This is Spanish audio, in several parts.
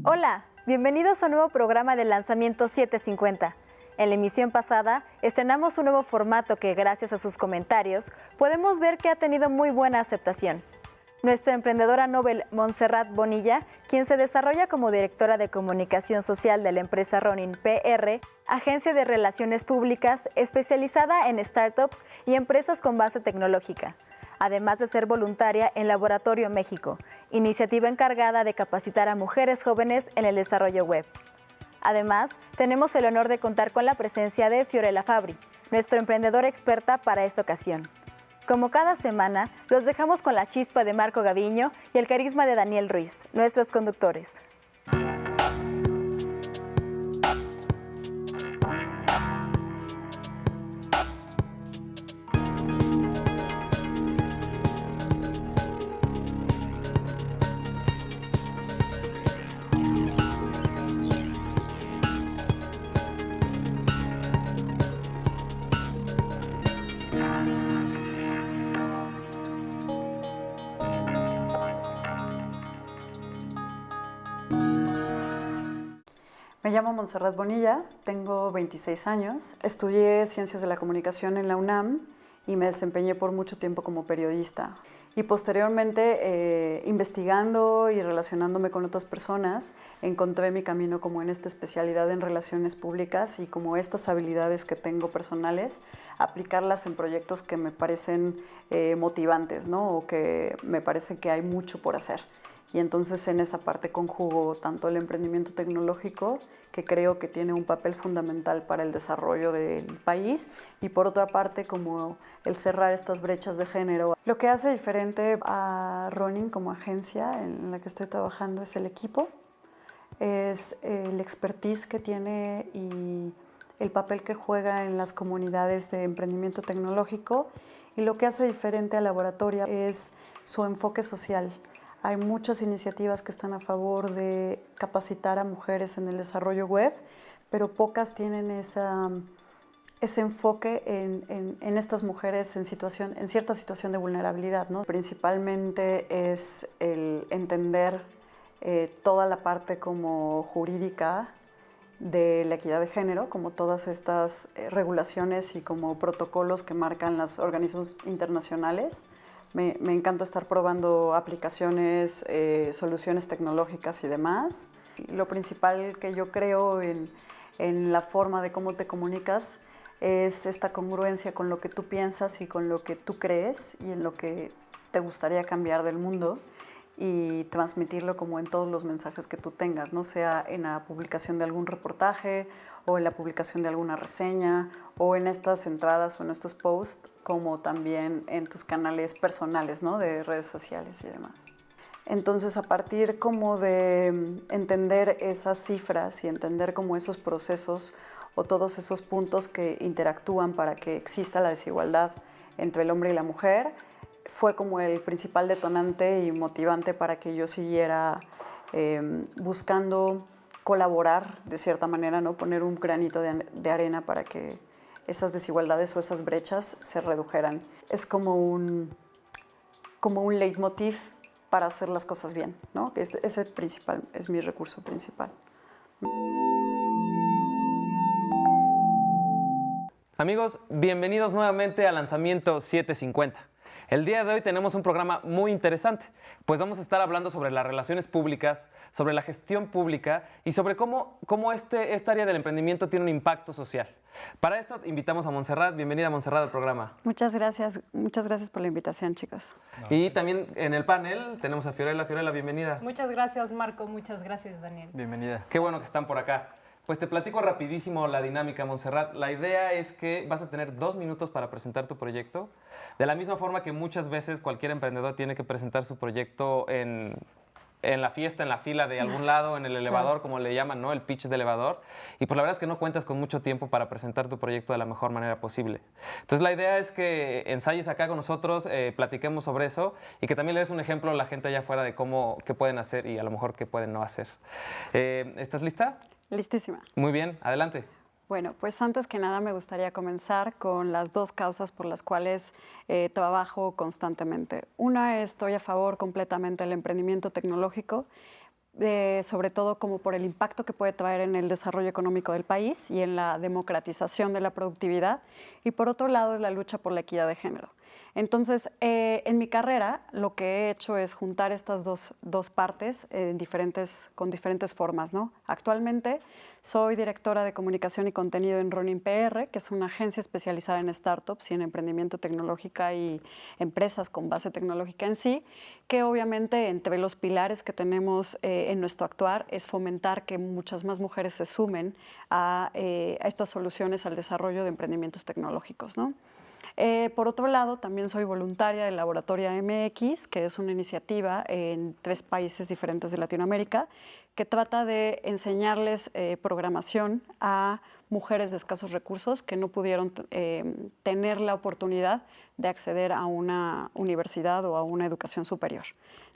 Hola, bienvenidos a un nuevo programa de Lanzamiento 750. En la emisión pasada estrenamos un nuevo formato que, gracias a sus comentarios, podemos ver que ha tenido muy buena aceptación. Nuestra emprendedora Nobel Montserrat Bonilla, quien se desarrolla como directora de comunicación social de la empresa Ronin PR, agencia de relaciones públicas especializada en startups y empresas con base tecnológica, además de ser voluntaria en Laboratorio México, iniciativa encargada de capacitar a mujeres jóvenes en el desarrollo web. Además, tenemos el honor de contar con la presencia de Fiorella Fabri, nuestra emprendedora experta para esta ocasión. Como cada semana, los dejamos con la chispa de Marco Gaviño y el carisma de Daniel Ruiz, nuestros conductores. Me llamo Montserrat Bonilla, tengo 26 años, estudié Ciencias de la Comunicación en la UNAM y me desempeñé por mucho tiempo como periodista. Y posteriormente, investigando y relacionándome con otras personas, encontré mi camino como en esta especialidad en relaciones públicas y como estas habilidades que tengo personales, aplicarlas en proyectos que me parecen motivantes, ¿no? O que me parece que hay mucho por hacer. Y entonces en esa parte conjugo tanto el emprendimiento tecnológico, que creo que tiene un papel fundamental para el desarrollo del país, y por otra parte como el cerrar estas brechas de género. Lo que hace diferente a Ronin como agencia en la que estoy trabajando es el equipo, es el expertise que tiene y el papel que juega en las comunidades de emprendimiento tecnológico, y lo que hace diferente a Laboratorio es su enfoque social. Hay muchas iniciativas que están a favor de capacitar a mujeres en el desarrollo web, pero pocas tienen ese enfoque en estas mujeres en cierta situación de vulnerabilidad, ¿no? Principalmente es el entender toda la parte como jurídica de la equidad de género, como todas estas regulaciones y como protocolos que marcan los organismos internacionales. Me encanta estar probando aplicaciones, soluciones tecnológicas y demás. Lo principal que yo creo en la forma de cómo te comunicas es esta congruencia con lo que tú piensas y con lo que tú crees y en lo que te gustaría cambiar del mundo, y transmitirlo como en todos los mensajes que tú tengas, no sea en la publicación de algún reportaje o en la publicación de alguna reseña o en estas entradas o en estos posts, como también en tus canales personales, ¿no? De redes sociales y demás. Entonces, a partir como de entender esas cifras y entender como esos procesos o todos esos puntos que interactúan para que exista la desigualdad entre el hombre y la mujer, fue como el principal detonante y motivante para que yo siguiera buscando colaborar de cierta manera, ¿no? Poner un granito de arena para que esas desigualdades o esas brechas se redujeran. Es como un leitmotiv para hacer las cosas bien, ¿no? Ese principal, es mi recurso principal. Amigos, bienvenidos nuevamente a Lanzamiento 750. El día de hoy tenemos un programa muy interesante, pues vamos a estar hablando sobre las relaciones públicas, sobre la gestión pública y sobre cómo esta área del emprendimiento tiene un impacto social. Para esto invitamos a Montserrat. Bienvenida, Montserrat, al programa. Muchas gracias por la invitación, chicos. Y también en el panel tenemos a Fiorella. Fiorella, bienvenida. Muchas gracias, Marco. Muchas gracias, Daniel. Bienvenida. Qué bueno que están por acá. Pues te platico rapidísimo la dinámica, Montserrat. La idea es que vas a tener 2 minutos para presentar tu proyecto. De la misma forma que muchas veces cualquier emprendedor tiene que presentar su proyecto en la fiesta, en la fila de algún lado, en el elevador, claro, como le llaman, ¿no? El pitch de elevador. Y pues la verdad es que no cuentas con mucho tiempo para presentar tu proyecto de la mejor manera posible. Entonces la idea es que ensayes acá con nosotros, platiquemos sobre eso y que también le des un ejemplo a la gente allá afuera de qué pueden hacer y a lo mejor qué pueden no hacer. ¿Estás lista? Listísima. Muy bien, adelante. Bueno, pues antes que nada me gustaría comenzar con las dos causas por las cuales trabajo constantemente. Una, estoy a favor completamente del emprendimiento tecnológico, sobre todo como por el impacto que puede traer en el desarrollo económico del país y en la democratización de la productividad. Y por otro lado, es la lucha por la equidad de género. Entonces, en mi carrera lo que he hecho es juntar estas dos partes con diferentes formas, ¿no? Actualmente soy directora de comunicación y contenido en Ronin PR, que es una agencia especializada en startups y en emprendimiento tecnológico y empresas con base tecnológica en sí, que obviamente entre los pilares que tenemos en nuestro actuar es fomentar que muchas más mujeres se sumen a estas soluciones al desarrollo de emprendimientos tecnológicos, ¿no? Por otro lado, también soy voluntaria del Laboratorio MX, que es una iniciativa en 3 países diferentes de Latinoamérica, que trata de enseñarles programación a mujeres de escasos recursos que no pudieron tener la oportunidad de acceder a una universidad o a una educación superior,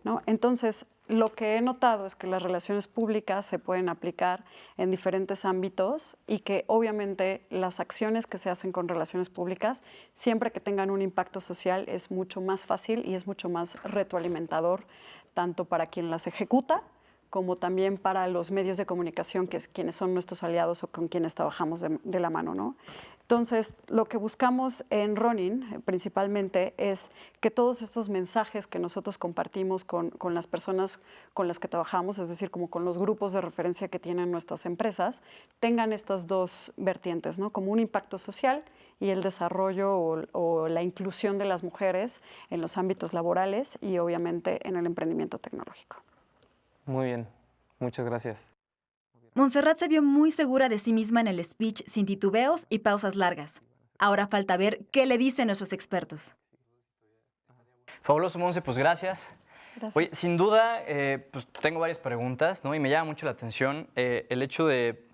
¿no? Entonces, lo que he notado es que las relaciones públicas se pueden aplicar en diferentes ámbitos y que obviamente las acciones que se hacen con relaciones públicas, siempre que tengan un impacto social, es mucho más fácil y es mucho más retroalimentador, tanto para quien las ejecuta como también para los medios de comunicación, que es quienes son nuestros aliados o con quienes trabajamos de la mano, ¿no? Entonces, lo que buscamos en Ronin principalmente es que todos estos mensajes que nosotros compartimos con las personas con las que trabajamos, es decir, como con los grupos de referencia que tienen nuestras empresas, tengan estas dos vertientes, ¿no? Como un impacto social y el desarrollo o la inclusión de las mujeres en los ámbitos laborales y obviamente en el emprendimiento tecnológico. Muy bien, muchas gracias. Montserrat se vio muy segura de sí misma en el speech sin titubeos y pausas largas. Ahora falta ver qué le dicen nuestros expertos. Fabuloso, Monse, pues gracias. Gracias. Oye, sin duda, pues tengo varias preguntas, ¿no? Y me llama mucho la atención el hecho de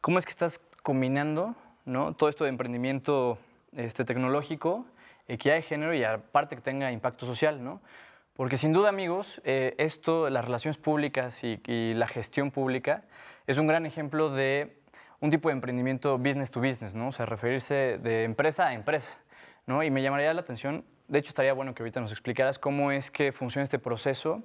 cómo es que estás combinando, ¿no? Todo esto de emprendimiento tecnológico, equidad de género y aparte que tenga impacto social, ¿no? Porque sin duda, amigos, las relaciones públicas y la gestión pública es un gran ejemplo de un tipo de emprendimiento business to business, ¿no? O sea, referirse de empresa a empresa, ¿no? Y me llamaría la atención, de hecho estaría bueno que ahorita nos explicaras cómo es que funciona este proceso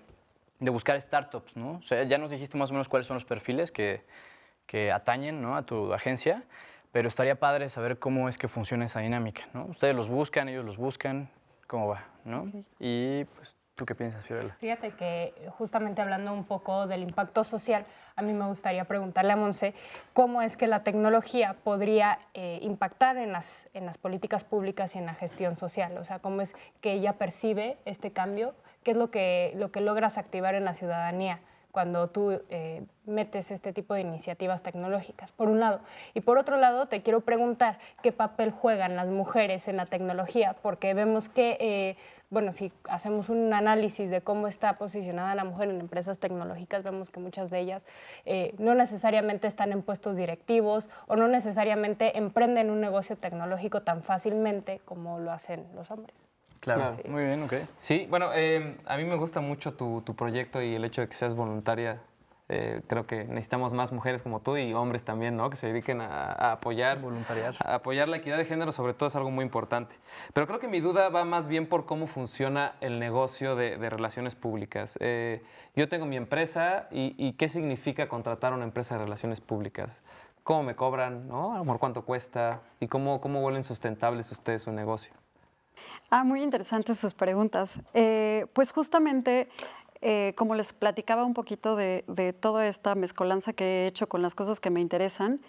de buscar startups, ¿no? O sea, ya nos dijiste más o menos cuáles son los perfiles que atañen, ¿no? A tu agencia, pero estaría padre saber cómo es que funciona esa dinámica, ¿no? Ustedes los buscan, ellos los buscan, ¿cómo va, no? Okay. Y pues, ¿tú qué piensas, Fiorella? Fíjate que justamente hablando un poco del impacto social, a mí me gustaría preguntarle a Monse cómo es que la tecnología podría impactar en las políticas públicas y en la gestión social. O sea, cómo es que ella percibe este cambio, qué es lo que logras activar en la ciudadanía cuando tú metes este tipo de iniciativas tecnológicas, por un lado. Y por otro lado, te quiero preguntar qué papel juegan las mujeres en la tecnología, porque vemos que, bueno, si hacemos un análisis de cómo está posicionada la mujer en empresas tecnológicas, vemos que muchas de ellas no necesariamente están en puestos directivos o no necesariamente emprenden un negocio tecnológico tan fácilmente como lo hacen los hombres. Claro, Sí. Muy bien, ok. Sí, bueno, a mí me gusta mucho tu proyecto y el hecho de que seas voluntaria. Creo que necesitamos más mujeres como tú y hombres también, ¿no? Que se dediquen a apoyar, Voluntariar. a apoyar la equidad de género, sobre todo es algo muy importante. Pero creo que mi duda va más bien por cómo funciona el negocio de relaciones públicas. Yo tengo mi empresa y ¿qué significa contratar a una empresa de relaciones públicas? ¿Cómo me cobran, no? A lo mejor cuánto cuesta y cómo vuelven sustentables ustedes su negocio. Muy interesantes sus preguntas. Pues justamente, como les platicaba un poquito de toda esta mezcolanza que he hecho con las cosas que me interesan,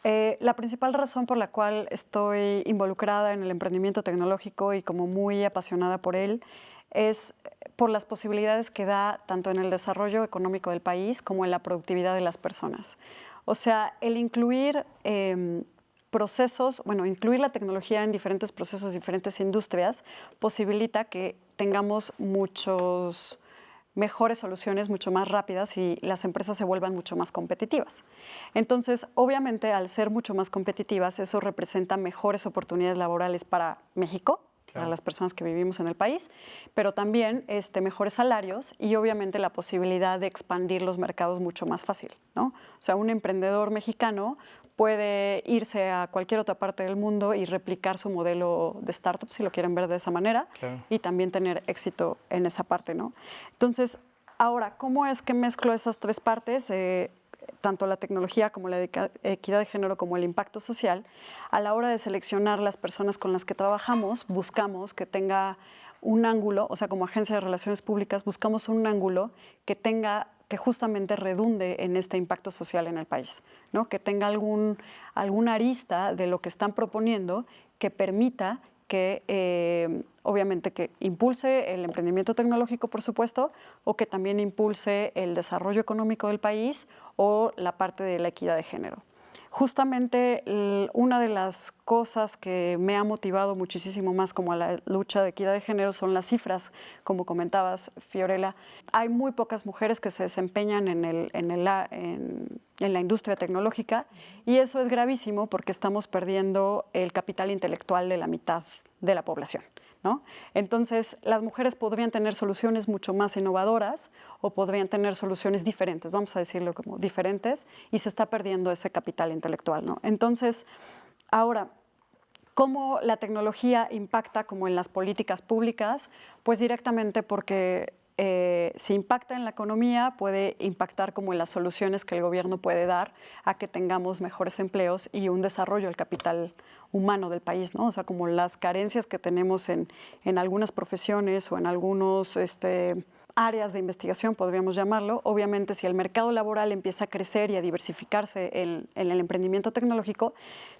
la principal razón por la cual estoy involucrada en el emprendimiento tecnológico y como muy apasionada por él es por las posibilidades que da tanto en el desarrollo económico del país como en la productividad de las personas. O sea, el incluir procesos, bueno, incluir la tecnología en diferentes procesos, diferentes industrias, posibilita que tengamos muchos mejores soluciones, mucho más rápidas y las empresas se vuelvan mucho más competitivas. Entonces, obviamente, al ser mucho más competitivas, eso representa mejores oportunidades laborales para México, para las personas que vivimos en el país, pero también mejores salarios y obviamente la posibilidad de expandir los mercados mucho más fácil, ¿no? O sea, un emprendedor mexicano puede irse a cualquier otra parte del mundo y replicar su modelo de startup, si lo quieren ver de esa manera, y también tener éxito en esa parte, ¿no? Entonces, ahora, ¿cómo es que mezclo esas tres partes? Tanto la tecnología como la equidad de género como el impacto social. A la hora de seleccionar las personas con las que trabajamos, buscamos que tenga un ángulo, o sea, como agencia de relaciones públicas, buscamos un ángulo que justamente redunde en este impacto social en el país, ¿no? Que tenga alguna arista de lo que están proponiendo que permita que, obviamente, que impulse el emprendimiento tecnológico, por supuesto, o que también impulse el desarrollo económico del país o la parte de la equidad de género. Justamente una de las cosas que me ha motivado muchísimo más como a la lucha de equidad de género son las cifras, como comentabas, Fiorella. Hay muy pocas mujeres que se desempeñan en la industria tecnológica y eso es gravísimo porque estamos perdiendo el capital intelectual de la mitad de la población, ¿no? Entonces, las mujeres podrían tener soluciones mucho más innovadoras o podrían tener soluciones diferentes, vamos a decirlo como diferentes, y se está perdiendo ese capital intelectual, ¿no? Entonces, ahora, ¿cómo la tecnología impacta como en las políticas públicas? Pues directamente porque si impacta en la economía, puede impactar como en las soluciones que el gobierno puede dar a que tengamos mejores empleos y un desarrollo del capital humano del país, ¿no? O sea, como las carencias que tenemos en algunas profesiones o en algunos áreas de investigación, podríamos llamarlo. Obviamente, si el mercado laboral empieza a crecer y a diversificarse en el emprendimiento tecnológico,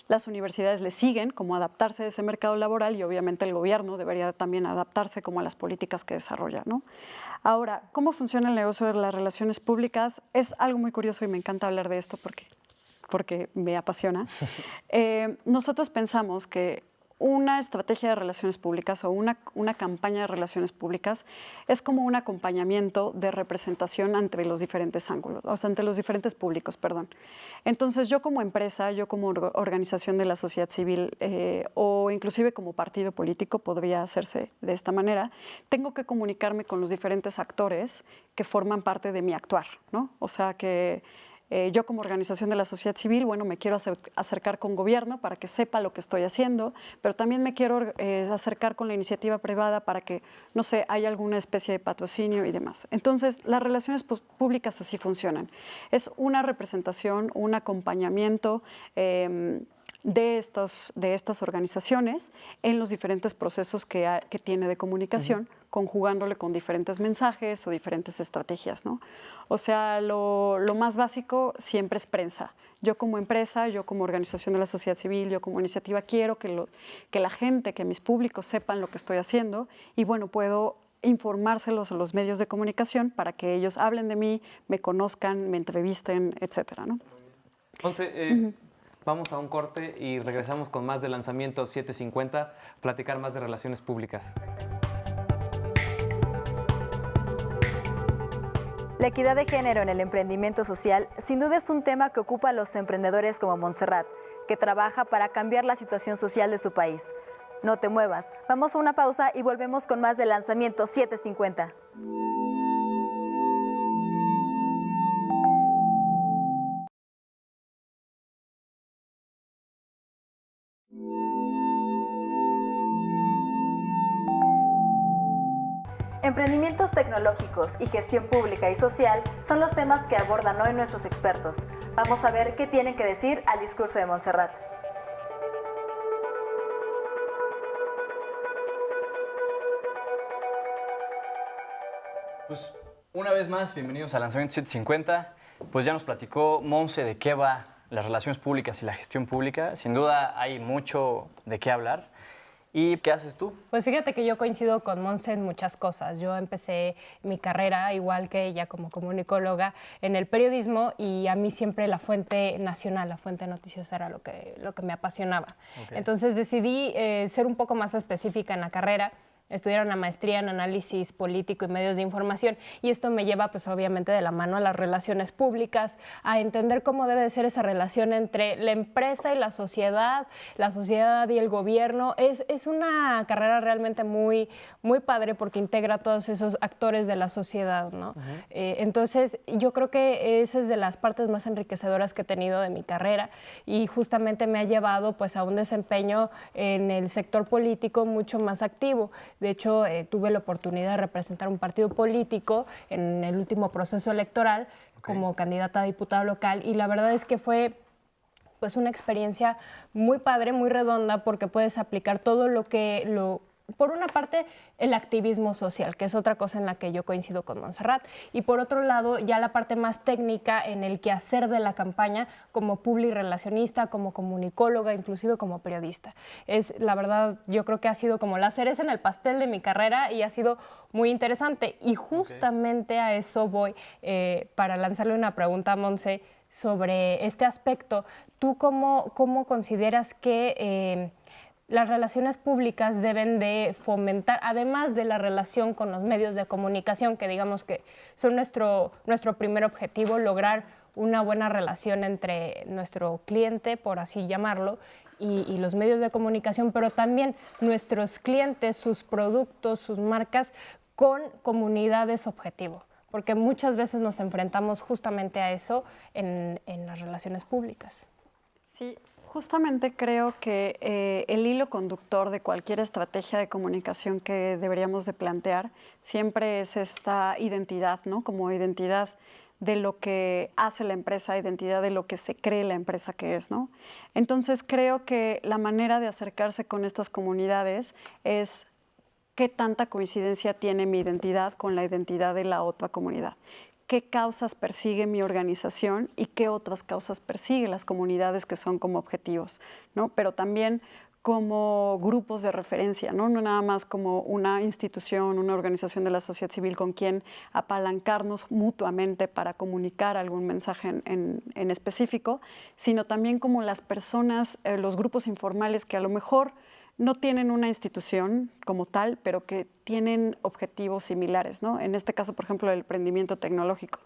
las universidades le siguen como adaptarse a ese mercado laboral y obviamente el gobierno debería también adaptarse como a las políticas que desarrolla, ¿no? Ahora, ¿cómo funciona el negocio de las relaciones públicas? Es algo muy curioso y me encanta hablar de esto porque me apasiona. Nosotros pensamos que una estrategia de relaciones públicas o una campaña de relaciones públicas es como un acompañamiento de representación entre los diferentes ángulos, o sea, entre los diferentes públicos, perdón. Entonces, yo como empresa, yo como organización de la sociedad civil o inclusive como partido político, podría hacerse de esta manera, tengo que comunicarme con los diferentes actores que forman parte de mi actuar, ¿no? O sea, que yo como organización de la sociedad civil, bueno, me quiero acercar con gobierno para que sepa lo que estoy haciendo, pero también me quiero acercar con la iniciativa privada para que, no sé, haya alguna especie de patrocinio y demás. Entonces, las relaciones públicas así funcionan. Es una representación, un acompañamiento de estas organizaciones en los diferentes procesos que tiene de comunicación, conjugándole con diferentes mensajes o diferentes estrategias, ¿no? O sea, lo más básico siempre es prensa. Yo como empresa, yo como organización de la sociedad civil, yo como iniciativa quiero que la gente, que mis públicos sepan lo que estoy haciendo y bueno, puedo informárselos a los medios de comunicación para que ellos hablen de mí, me conozcan, me entrevisten, etcétera, ¿no? Entonces, vamos a un corte y regresamos con más de Lanzamiento 750, platicar más de relaciones públicas. La equidad de género en el emprendimiento social sin duda es un tema que ocupa a los emprendedores como Montserrat, que trabaja para cambiar la situación social de su país. No te muevas, vamos a una pausa y volvemos con más de Lanzamiento 750. Emprendimientos tecnológicos y gestión pública y social son los temas que abordan hoy nuestros expertos. Vamos a ver qué tienen que decir al discurso de Montserrat. Pues una vez más, bienvenidos a Lanzamiento 750. Pues ya nos platicó Monse de qué va las relaciones públicas y la gestión pública. Sin duda hay mucho de qué hablar. ¿Y qué haces tú? Pues fíjate que yo coincido con Monse en muchas cosas. Yo empecé mi carrera, igual que ella, como comunicóloga, en el periodismo y a mí siempre la fuente nacional, la fuente noticiosa era lo que me apasionaba. Okay. Entonces decidí ser un poco más específica en la carrera estudiar una maestría en análisis político y medios de información, y esto me lleva pues obviamente de la mano a las relaciones públicas, a entender cómo debe de ser esa relación entre la empresa y la sociedad y el gobierno. Es una carrera realmente muy, muy padre porque integra a todos esos actores de la sociedad, ¿no? Entonces yo creo que esa es de las partes más enriquecedoras que he tenido de mi carrera, y justamente me ha llevado pues a un desempeño en el sector político mucho más activo. De hecho, tuve la oportunidad de representar un partido político en el último proceso electoral como candidata a diputada local, y la verdad es que fue pues una experiencia muy padre, muy redonda, porque puedes aplicar todo por una parte, el activismo social, que es otra cosa en la que yo coincido con Montserrat, y por otro lado, ya la parte más técnica en el quehacer de la campaña como publirelacionista, como comunicóloga, inclusive como periodista. La verdad, yo creo que ha sido como la cereza en el pastel de mi carrera y ha sido muy interesante. Y justamente a eso voy, para lanzarle una pregunta a Monse sobre este aspecto. ¿Tú cómo consideras que las relaciones públicas deben de fomentar, además de la relación con los medios de comunicación, que digamos que son nuestro primer objetivo, lograr una buena relación entre nuestro cliente, por así llamarlo, y los medios de comunicación, pero también nuestros clientes, sus productos, sus marcas, con comunidades objetivo? Porque muchas veces nos enfrentamos justamente a eso en las relaciones públicas. Sí. Justamente creo que el hilo conductor de cualquier estrategia de comunicación que deberíamos de plantear siempre es esta identidad, ¿no? Como identidad de lo que hace la empresa, identidad de lo que se cree la empresa que es, ¿no? Entonces creo que la manera de acercarse con estas comunidades es qué tanta coincidencia tiene mi identidad con la identidad de la otra comunidad. ¿Qué causas persigue mi organización y qué otras causas persigue las comunidades que son como objetivos, ¿no? Pero también como grupos de referencia, ¿no? No nada más como una institución, una organización de la sociedad civil con quien apalancarnos mutuamente para comunicar algún mensaje en específico, sino también como las personas, los grupos informales que a lo mejor no tienen una institución como tal, pero que tienen objetivos similares, ¿no? En este caso, por ejemplo, el emprendimiento tecnológico.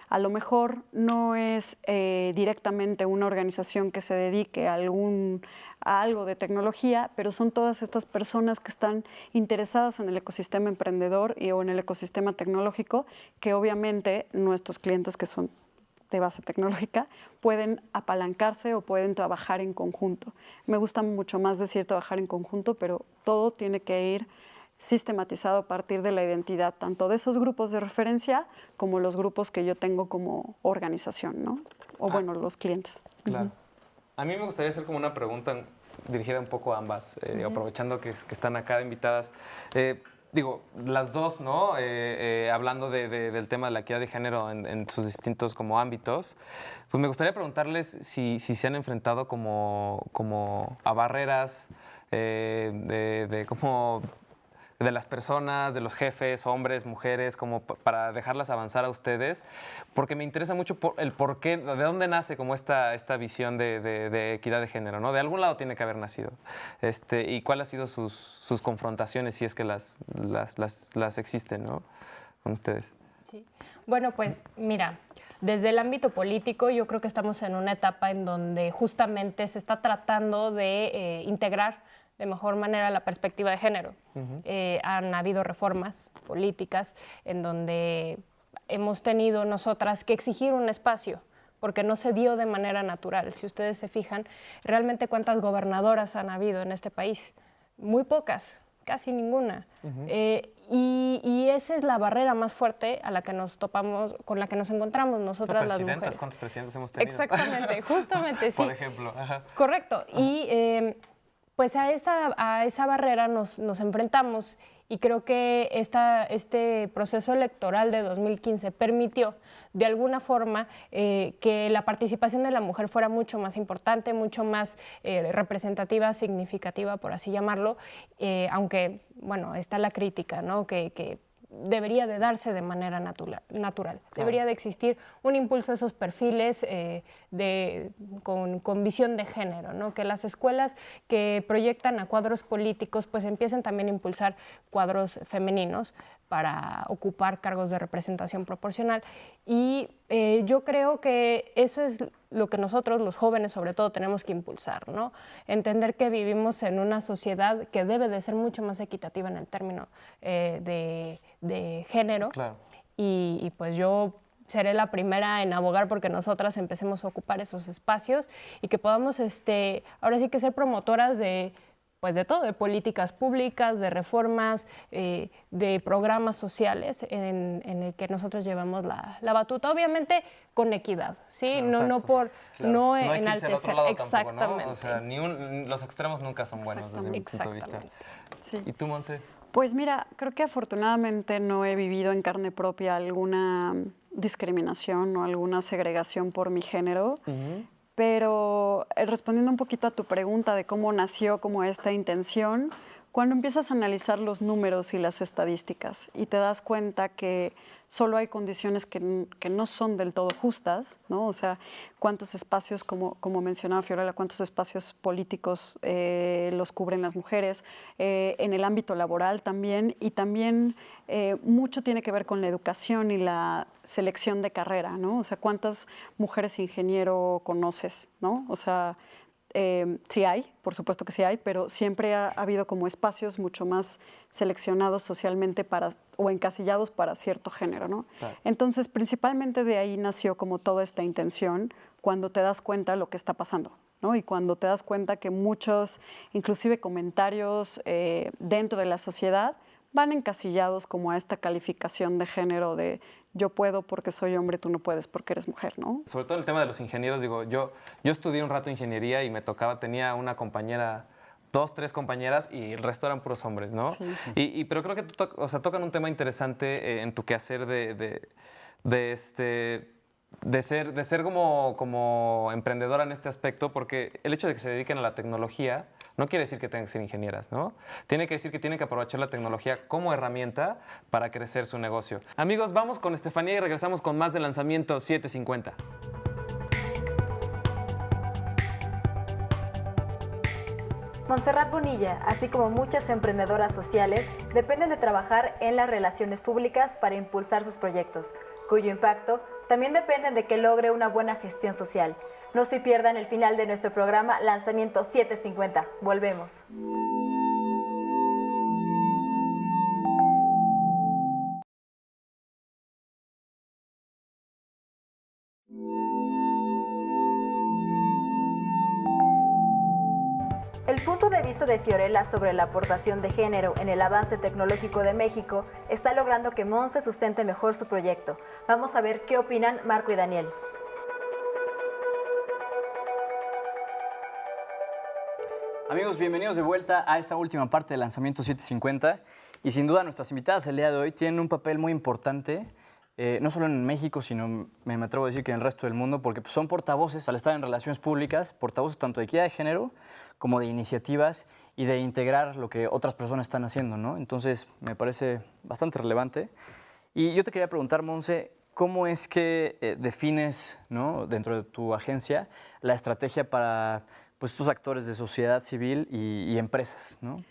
A lo mejor no es directamente una organización que se dedique a algo de tecnología, pero son todas estas personas que están interesadas en el ecosistema emprendedor o en el ecosistema tecnológico, que obviamente nuestros clientes que son de base tecnológica pueden apalancarse o pueden trabajar en conjunto. Me gusta mucho más decir trabajar en conjunto, pero todo tiene que ir sistematizado a partir de la identidad, tanto de esos grupos de referencia como los grupos que yo tengo como organización, ¿no? O bueno, los clientes. Claro. A mí me gustaría hacer como una pregunta dirigida un poco a ambas, aprovechando que están acá invitadas. Digo, las dos, ¿no? Hablando del tema de la equidad de género en sus distintos como ámbitos, pues me gustaría preguntarles si se han enfrentado como a barreras como de las personas, de los jefes, hombres, mujeres, como para dejarlas avanzar a ustedes, porque me interesa mucho el por qué, de dónde nace como esta visión de equidad de género, ¿no? De algún lado tiene que haber nacido. Y cuáles han sido sus confrontaciones, si es que las existen, ¿no? Con ustedes. Sí. Bueno, pues mira, desde el ámbito político yo creo que estamos en una etapa en donde justamente se está tratando de integrar de mejor manera la perspectiva de género. Han habido reformas políticas en donde hemos tenido nosotras que exigir un espacio, porque no se dio de manera natural. Si ustedes se fijan, realmente cuántas gobernadoras han habido en este país. Muy pocas, casi ninguna. Y esa es la barrera más fuerte a la que nos topamos, con la que nos encontramos nosotras las mujeres. ¿Cuántos presidentes hemos tenido? Exactamente, justamente, sí. Por ejemplo. Ajá. Correcto. Y pues a esa barrera nos enfrentamos, y creo que este proceso electoral de 2015 permitió de alguna forma que la participación de la mujer fuera mucho más importante, mucho más representativa, significativa, por así llamarlo, aunque, bueno, está la crítica, ¿no? Que debería de darse de manera natural. Debería de existir un impulso a esos perfiles con visión de género, ¿no? Que las escuelas que proyectan a cuadros políticos pues empiecen también a impulsar cuadros femeninos para ocupar cargos de representación proporcional. Y yo creo que eso es lo que nosotros, los jóvenes sobre todo, tenemos que impulsar, ¿no? Entender que vivimos en una sociedad que debe de ser mucho más equitativa en el término de género. Claro. Y pues yo seré la primera en abogar porque nosotras empecemos a ocupar esos espacios y que podamos ahora sí que ser promotoras de todo, de políticas públicas, de reformas, de programas sociales en el que nosotros llevamos la batuta, obviamente con equidad, ¿sí? Claro, no claro. no hay que irse al enaltecer, otro lado exactamente. tampoco, ¿no? O sea, los extremos nunca son buenos desde mi punto de vista. Exactamente. Sí. ¿Y tú, Monse? Pues mira, creo que afortunadamente no he vivido en carne propia alguna discriminación o alguna segregación por mi género. Pero respondiendo un poquito a tu pregunta de cómo nació como esta intención, cuando empiezas a analizar los números y las estadísticas y te das cuenta que solo hay condiciones que no son del todo justas, ¿no? O sea, cuántos espacios, como mencionaba Fiorella, cuántos espacios políticos los cubren las mujeres, en el ámbito laboral también, y también mucho tiene que ver con la educación y la selección de carrera, ¿no? O sea, cuántas mujeres ingeniero conoces, ¿no? O sea, sí hay, por supuesto que sí hay, pero siempre ha habido como espacios mucho más seleccionados socialmente o encasillados para cierto género, ¿no? Claro. Entonces, principalmente de ahí nació como toda esta intención cuando te das cuenta de lo que está pasando, ¿no? Y cuando te das cuenta que muchos, inclusive comentarios dentro de la sociedad, van encasillados como a esta calificación de género de yo puedo porque soy hombre, tú no puedes porque eres mujer, ¿no? Sobre todo el tema de los ingenieros, digo, yo estudié un rato ingeniería y tenía una compañera, 2, 3 compañeras y el resto eran puros hombres, ¿no? Sí. Pero creo que tocan un tema interesante en tu quehacer de ser como emprendedora en este aspecto, porque el hecho de que se dediquen a la tecnología no quiere decir que tengan que ser ingenieras, ¿no? Tiene que decir que tienen que aprovechar la tecnología como herramienta para crecer su negocio. Amigos, vamos con Estefanía y regresamos con más de Lanzamiento 750. Montserrat Bonilla, así como muchas emprendedoras sociales, dependen de trabajar en las relaciones públicas para impulsar sus proyectos, cuyo impacto también dependen de que logre una buena gestión social. No se pierdan el final de nuestro programa Lanzamiento 750. Volvemos. El punto de vista de Fiorella sobre la aportación de género en el avance tecnológico de México está logrando que Monse sustente mejor su proyecto. Vamos a ver qué opinan Marco y Daniel. Amigos, bienvenidos de vuelta a esta última parte del Lanzamiento 750. Y sin duda nuestras invitadas el día de hoy tienen un papel muy importante, no solo en México, sino me atrevo a decir que en el resto del mundo, porque son portavoces, al estar en relaciones públicas, portavoces tanto de equidad de género como de iniciativas y de integrar lo que otras personas están haciendo, ¿no? Entonces, me parece bastante relevante. Y yo te quería preguntar, Monse, ¿cómo es que defines, ¿no?, dentro de tu agencia la estrategia para estos actores de sociedad civil y empresas, ¿no?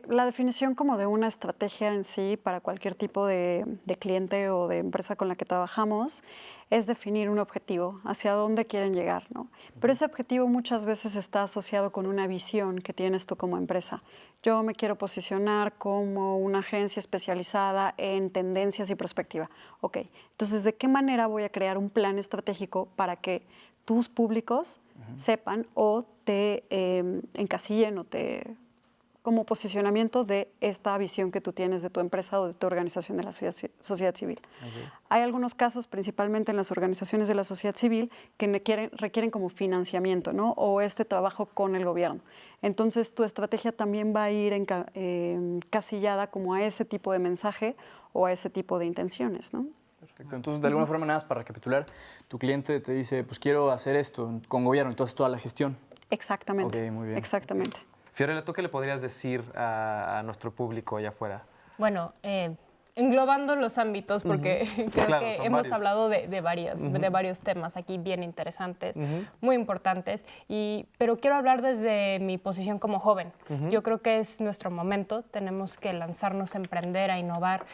La definición como de una estrategia en sí para cualquier tipo de cliente o de empresa con la que trabajamos es definir un objetivo, hacia dónde quieren llegar, ¿no? Pero ese objetivo muchas veces está asociado con una visión que tienes tú como empresa. Yo me quiero posicionar como una agencia especializada en tendencias y perspectiva. Ok, entonces, ¿de qué manera voy a crear un plan estratégico para que tus públicos sepan o te encasillen o te como posicionamiento de esta visión que tú tienes de tu empresa o de tu organización de la sociedad civil? Okay. Hay algunos casos, principalmente en las organizaciones de la sociedad civil, que requieren como financiamiento, ¿no?, o este trabajo con el gobierno. Entonces, tu estrategia también va a ir encasillada como a ese tipo de mensaje o a ese tipo de intenciones, ¿no? Perfecto. Entonces, de alguna forma, nada más para recapitular, tu cliente te dice, pues quiero hacer esto con gobierno, entonces toda la gestión. Exactamente. Ok, muy bien. Exactamente. Fiorella, ¿tú qué le podrías decir a nuestro público allá afuera? Bueno, englobando los ámbitos, porque creo Claro, que son hemos varios. hablado de varios temas aquí bien interesantes, muy importantes, pero quiero hablar desde mi posición como joven. Yo creo que es nuestro momento, tenemos que lanzarnos a emprender, a innovar,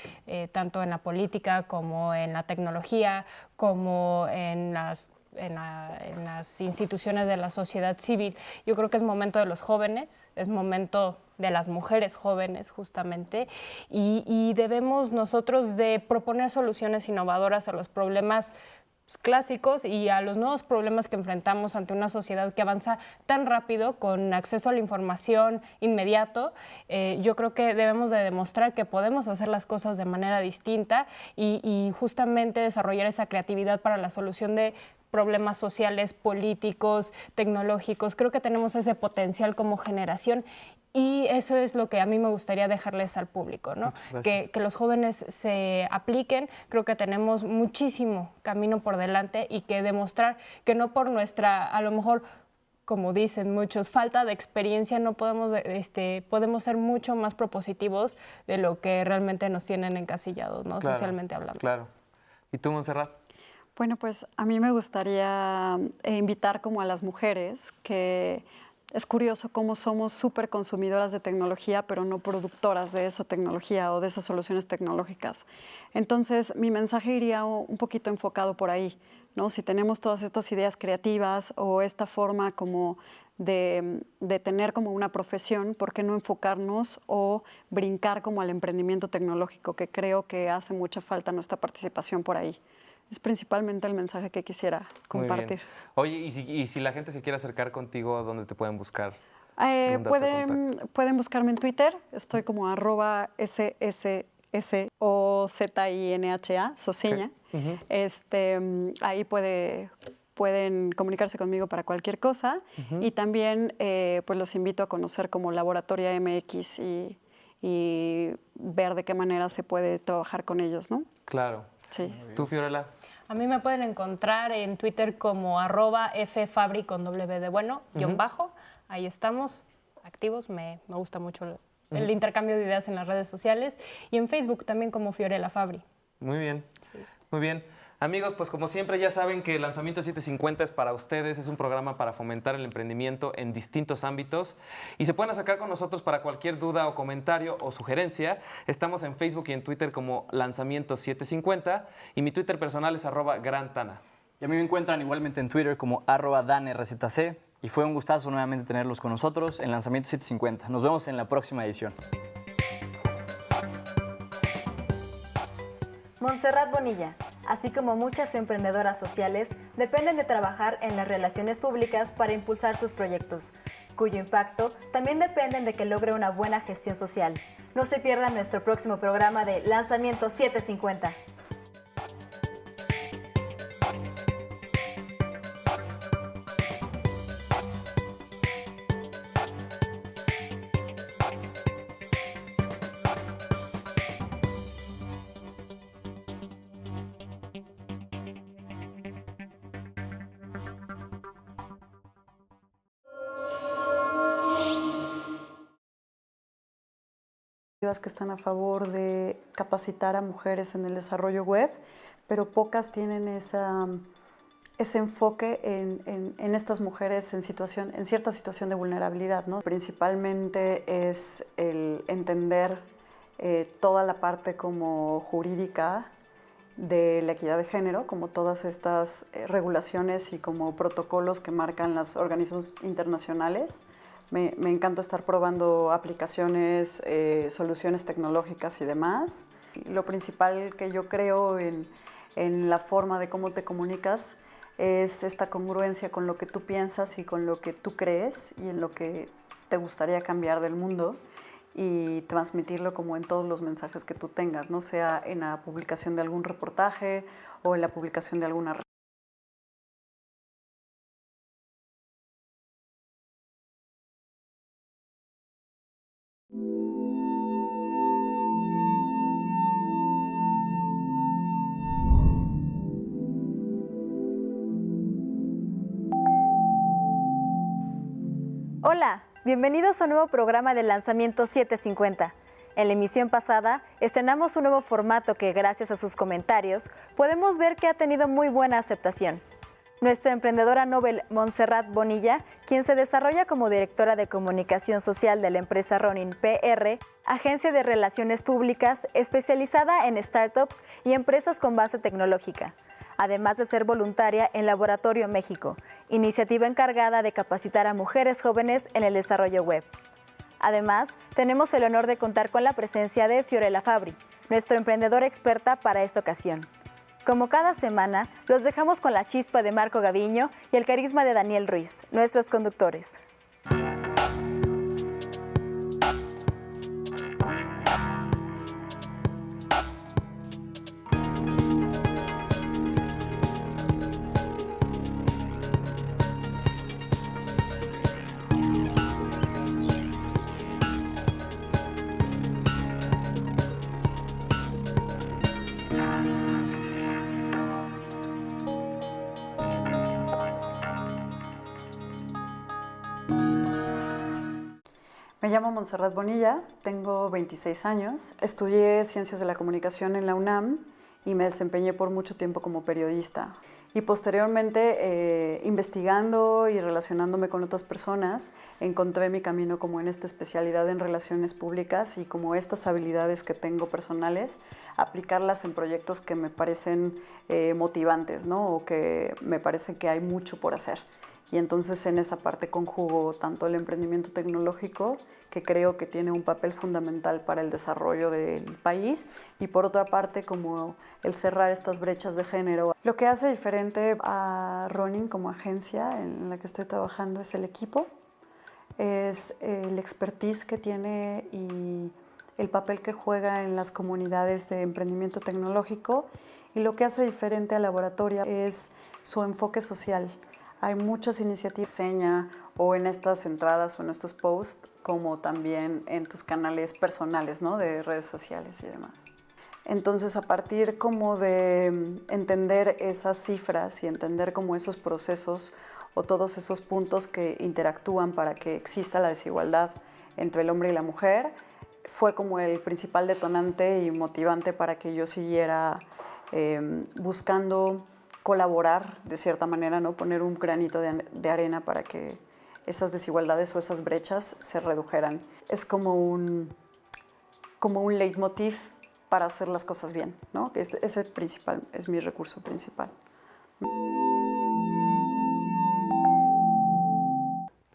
tanto en la política como en la tecnología, como en las instituciones de la sociedad civil. Yo creo que es momento de los jóvenes, es momento de las mujeres jóvenes justamente, y debemos nosotros de proponer soluciones innovadoras a los problemas clásicos y a los nuevos problemas que enfrentamos ante una sociedad que avanza tan rápido, con acceso a la información inmediato. Yo creo que debemos de demostrar que podemos hacer las cosas de manera distinta y justamente desarrollar esa creatividad para la solución de problemas sociales, políticos, tecnológicos. Creo que tenemos ese potencial como generación y eso es lo que a mí me gustaría dejarles al público, ¿no? Que los jóvenes se apliquen. Creo que tenemos muchísimo camino por delante y que demostrar que no por nuestra, a lo mejor, como dicen muchos, falta de experiencia, no podemos, podemos ser mucho más propositivos de lo que realmente nos tienen encasillados, ¿no? Claro, Socialmente hablando. Claro. ¿Y tú, Montserrat? Bueno, pues a mí me gustaría invitar como a las mujeres, que es curioso cómo somos súper consumidoras de tecnología, pero no productoras de esa tecnología o de esas soluciones tecnológicas. Entonces, mi mensaje iría un poquito enfocado por ahí, ¿no? Si tenemos todas estas ideas creativas o esta forma como de tener como una profesión, ¿por qué no enfocarnos o brincar como al emprendimiento tecnológico? Que creo que hace mucha falta nuestra participación por ahí. Es principalmente el mensaje que quisiera Muy bien. compartir. Oye, y si la gente se quiere acercar contigo, ¿dónde te pueden buscar? ¿Algún dato de contacto? Pueden buscarme en Twitter, estoy como @SSSOZINHA, Soseña. Ujú. Ahí pueden comunicarse conmigo para cualquier cosa. Y también pues los invito a conocer como Laboratoria MX y ver de qué manera se puede trabajar con ellos, ¿no? Claro. Sí. ¿Tú, Fiorella? A mí me pueden encontrar en Twitter como @ffabri con W de bueno, guión bajo. Ahí estamos, activos. Me gusta mucho el intercambio de ideas en las redes sociales. Y en Facebook también como Fiorella Fabri. Muy bien. Sí. Muy bien. Amigos, pues como siempre ya saben que Lanzamiento 750 es para ustedes, es un programa para fomentar el emprendimiento en distintos ámbitos y se pueden acercar con nosotros para cualquier duda o comentario o sugerencia. Estamos en Facebook y en Twitter como Lanzamiento 750 y mi Twitter personal es @grantana. Y a mí me encuentran igualmente en Twitter como @danrzc y fue un gustazo nuevamente tenerlos con nosotros en Lanzamiento 750. Nos vemos en la próxima edición. Montserrat Bonilla, así como muchas emprendedoras sociales, dependen de trabajar en las relaciones públicas para impulsar sus proyectos, cuyo impacto también dependen de que logre una buena gestión social. No se pierdan nuestro próximo programa de Lanzamiento 750. Que están a favor de capacitar a mujeres en el desarrollo web, pero pocas tienen ese enfoque en estas mujeres en cierta situación de vulnerabilidad, ¿no? Principalmente es el entender toda la parte como jurídica de la equidad de género, como todas estas regulaciones y como protocolos que marcan los organismos internacionales. Me encanta estar probando aplicaciones, soluciones tecnológicas y demás. Lo principal que yo creo en la forma de cómo te comunicas es esta congruencia con lo que tú piensas y con lo que tú crees y en lo que te gustaría cambiar del mundo y transmitirlo como en todos los mensajes que tú tengas, no sea en la publicación de algún reportaje o en la publicación de alguna red. Hola, bienvenidos a un nuevo programa de Lanzamiento 750. En la emisión pasada estrenamos un nuevo formato que, gracias a sus comentarios, podemos ver que ha tenido muy buena aceptación. Nuestra emprendedora Nobel Montserrat Bonilla, quien se desarrolla como directora de comunicación social de la empresa Ronin PR, agencia de relaciones públicas especializada en startups y empresas con base tecnológica, además de ser voluntaria en Laboratorio México, iniciativa encargada de capacitar a mujeres jóvenes en el desarrollo web. Además, tenemos el honor de contar con la presencia de Fiorella Fabri, nuestra emprendedora experta para esta ocasión. Como cada semana, los dejamos con la chispa de Marco Gaviño y el carisma de Daniel Ruiz, nuestros conductores. Me llamo Montserrat Bonilla, tengo 26 años, estudié Ciencias de la Comunicación en la UNAM y me desempeñé por mucho tiempo como periodista. Y posteriormente, investigando y relacionándome con otras personas, encontré mi camino como en esta especialidad en relaciones públicas y como estas habilidades que tengo personales, aplicarlas en proyectos que me parecen motivantes, ¿no? O que me parece que hay mucho por hacer. Y entonces en esa parte conjugo tanto el emprendimiento tecnológico, que creo que tiene un papel fundamental para el desarrollo del país, y por otra parte como el cerrar estas brechas de género. Lo que hace diferente a Ronin como agencia en la que estoy trabajando es el equipo, es el expertise que tiene y el papel que juega en las comunidades de emprendimiento tecnológico, y lo que hace diferente a Laboratorio es su enfoque social. Hay muchas iniciativas, seña o en estas entradas o en estos posts, como también en tus canales personales, ¿no? De redes sociales y demás. Entonces, a partir como de entender esas cifras y entender como esos procesos o todos esos puntos que interactúan para que exista la desigualdad entre el hombre y la mujer, fue como el principal detonante y motivante para que yo siguiera buscando colaborar de cierta manera, ¿no? Poner un granito de arena para que esas desigualdades o esas brechas se redujeran. Es como un leitmotiv para hacer las cosas bien, ¿no? Ese principal, es mi recurso principal.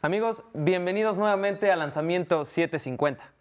Amigos, bienvenidos nuevamente a Lanzamiento 750.